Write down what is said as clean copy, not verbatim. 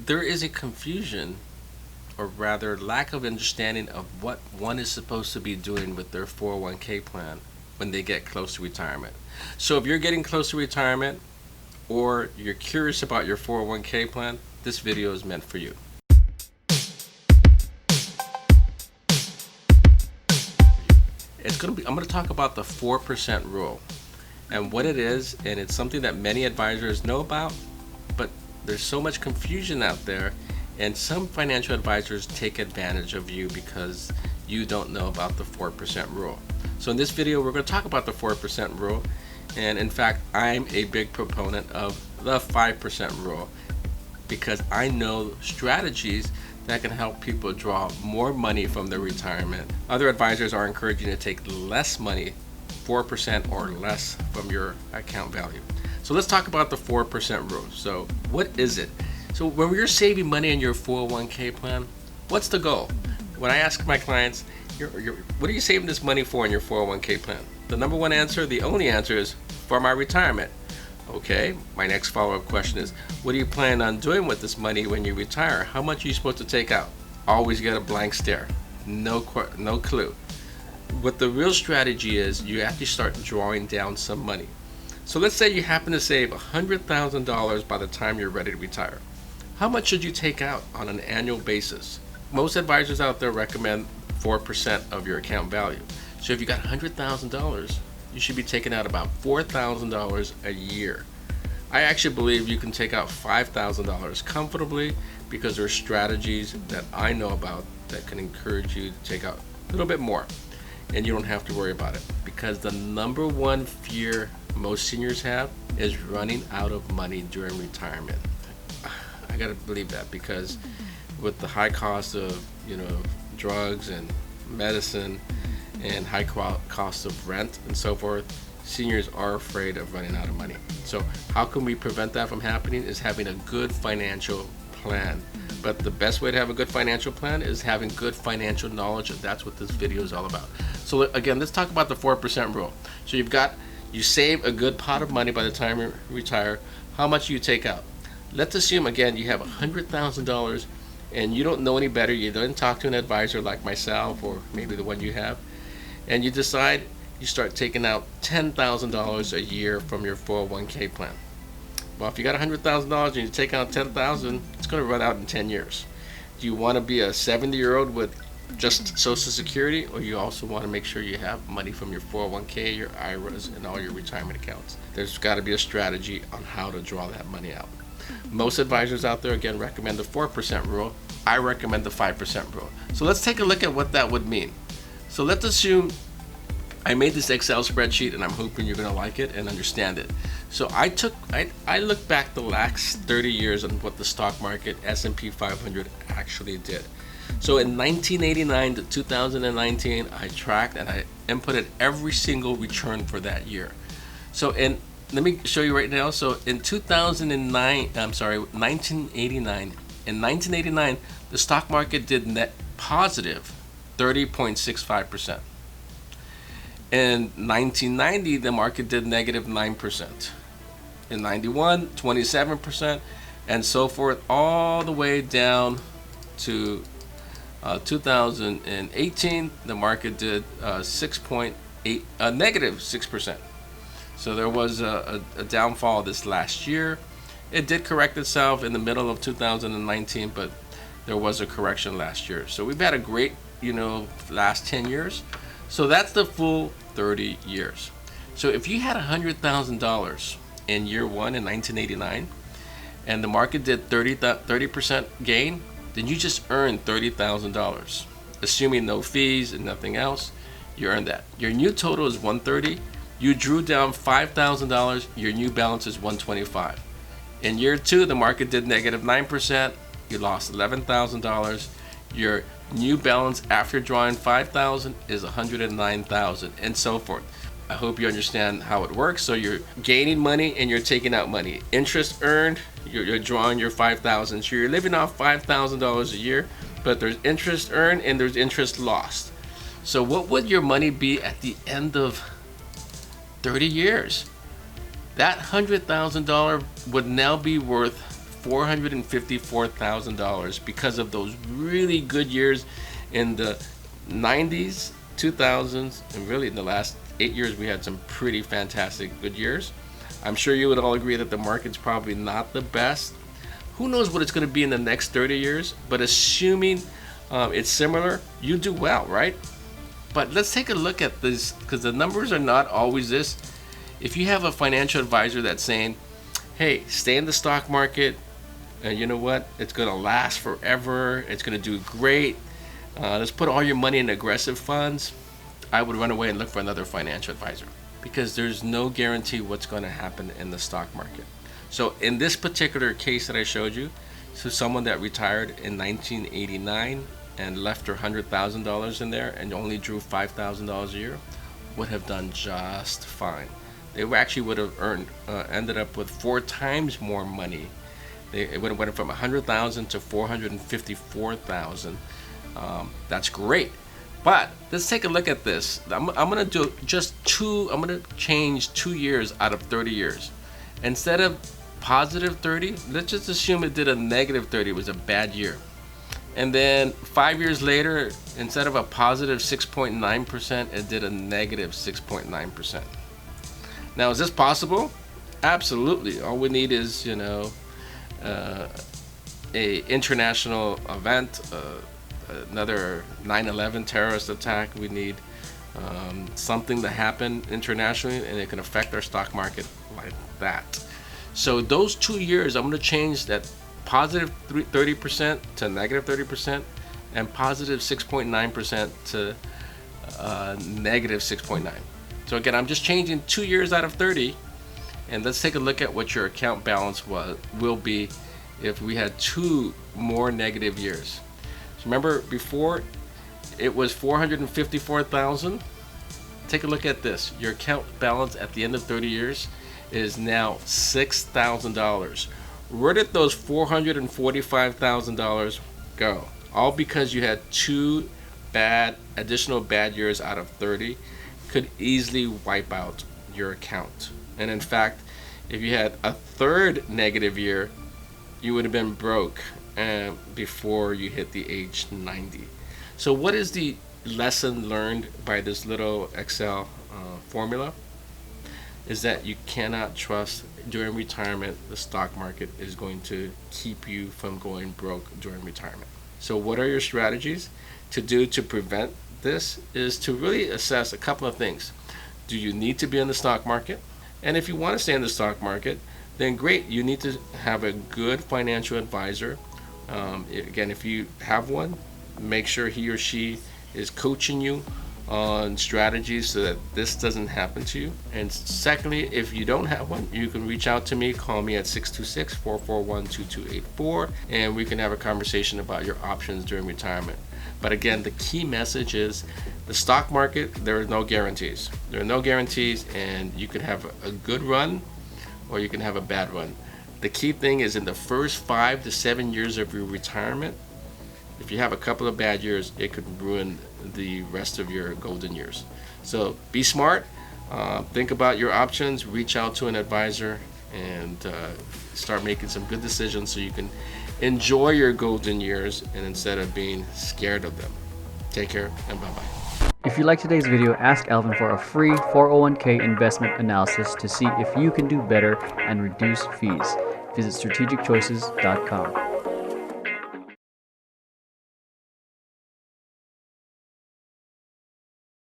there is a confusion, or rather lack of understanding of what one is supposed to be doing with their 401k plan when they get close to retirement. So if you're getting close to retirement or you're curious about your 401k plan, this video is meant for you. I'm going to talk about the 4% rule and what it is, and it's something that many advisors know about, but there's so much confusion out there, and some financial advisors take advantage of you because you don't know about the 4% rule. So in this video, we're going to talk about the 4% rule, and in fact, I'm a big proponent of the 5% rule because I know strategies that can help people draw more money from their retirement. Other advisors are encouraging you to take less money, 4% or less, from your account value. So let's talk about the 4% rule. So what is it? So when you're saving money in your 401k plan, what's the goal? When I ask my clients, what are you saving this money for in your 401k plan? The number one answer, the only answer, is for my retirement. Okay, my next follow-up question is, what do you plan on doing with this money when you retire? How much are you supposed to take out? Always get a blank stare. No clue. What the real strategy is, you have to start drawing down some money. So let's say you happen to save $100,000 by the time you're ready to retire. How much should you take out on an annual basis? Most advisors out there recommend 4% of your account value. So if you got $100,000, you should be taking out about $4,000 a year. I actually believe you can take out $5,000 comfortably because there are strategies that I know about that can encourage you to take out a little bit more, and you don't have to worry about it, because the number one fear most seniors have is running out of money during retirement. I gotta believe that, because with the high cost of drugs and medicine and high cost of rent and so forth, seniors are afraid of running out of money. So how can we prevent that from happening? Is having a good financial plan. But the best way to have a good financial plan is having good financial knowledge, and that's what this video is all about. So again, let's talk about the 4% rule. So you save a good pot of money by the time you retire. How much do you take out? Let's assume again you have $100,000 and you don't know any better. You didn't talk to an advisor like myself or maybe the one you have, and you decide you start taking out $10,000 a year from your 401k plan. Well, if you got $100,000 and you take out $10,000, it's going to run out in 10 years. Do you want to be a 70-year-old with just Social Security, or you also want to make sure you have money from your 401k, your IRAs, and all your retirement accounts? There's got to be a strategy on how to draw that money out. Most advisors out there, again, recommend the 4% rule. I recommend the 5% rule. So let's take a look at what that would mean. So let's assume I made this Excel spreadsheet, and I'm hoping you're going to like it and understand it. So I looked back the last 30 years on what the stock market, S&P 500, actually did. So in 1989 to 2019, I tracked and I inputted every single return for that year. So let me show you right now. So in 1989, the stock market did net positive 30.65%. In 1990, the market did negative 9%. In 91, 27%, and so forth, all the way down to 2018, the market did negative 6%. So there was a downfall this last year. It did correct itself in the middle of 2019, but there was a correction last year. So we've had a great, last 10 years. So that's the full 30 years. So if you had $100,000 in year one in 1989, and the market did 30% gain, then you just earned $30,000. Assuming no fees and nothing else, you earned that. Your new total is $130. You drew down $5,000. Your new balance is $125. In year two, the market did negative 9%. You lost $11,000. Your new balance after drawing $5,000 is $109,000, and so forth. I hope you understand how it works. So you're gaining money and you're taking out money. Interest earned, you're drawing your $5,000. So you're living off $5,000 a year, but there's interest earned and there's interest lost. So what would your money be at the end of 30 years? That $100,000 would now be worth $454,000 because of those really good years in the 90s, 2000s, and really in the last 8 years we had some pretty fantastic good years. I'm sure you would all agree that the market's probably not the best. Who knows what it's going to be in the next 30 years, but assuming it's similar, you do well, right? But let's take a look at this, because the numbers are not always this. If you have a financial advisor that's saying, hey, stay in the stock market, and you know what, it's going to last forever, it's going to do great, let's put all your money in aggressive funds, I would run away and look for another financial advisor, because there's no guarantee what's going to happen in the stock market. So in this particular case that I showed you, so someone that retired in 1989 and left her $100,000 in there and only drew $5,000 a year would have done just fine. They actually would have ended up with 4 times more money. It would have went from $100,000 to $454,000. That's great. But let's take a look at this. I'm gonna do just I'm gonna change 2 years out of 30 years. Instead of positive 30, let's just assume it did a negative 30. It was a bad year. And then 5 years later, instead of a positive 6.9%, it did a negative 6.9%. Now, is this possible? Absolutely. All we need is, a international event, another 9/11 terrorist attack. We need something to happen internationally, and it can affect our stock market like that. So those 2 years, I'm going to change that positive 30% to negative 30%, and positive 6.9% to negative 6.9. So again, I'm just changing 2 years out of 30, and let's take a look at what your account balance will be if we had 2 more negative years. So remember, before it was $454,000. Take a look at this. Your account balance at the end of 30 years is now $6,000. Where did those $445,000 go? All because you had 2 additional bad years out of 30 could easily wipe out your account. And in fact, if you had a 3rd negative year, you would have been broke before you hit the age 90. So what is the lesson learned by this little Excel formula? Is that you cannot trust during retirement the stock market is going to keep you from going broke during retirement. So what are your strategies to do to prevent this? Is to really assess a couple of things. Do you need to be in the stock market? And if you want to stay in the stock market, then great, you need to have a good financial advisor. Again, if you have one, make sure he or she is coaching you on strategies so that this doesn't happen to you. And secondly, if you don't have one, you can reach out to me. Call me at 626-441-2284, and we can have a conversation about your options during retirement. But again, the key message is the stock market, there are no guarantees. There are no guarantees, and you can have a good run or you can have a bad run. The key thing is in the first 5 to 7 years of your retirement, if you have a couple of bad years, it could ruin the rest of your golden years. So be smart, think about your options, reach out to an advisor, and start making some good decisions so you can enjoy your golden years and instead of being scared of them. Take care and bye-bye. If you like today's video, ask Alvin for a free 401k investment analysis to see if you can do better and reduce fees. Visit strategicchoices.com.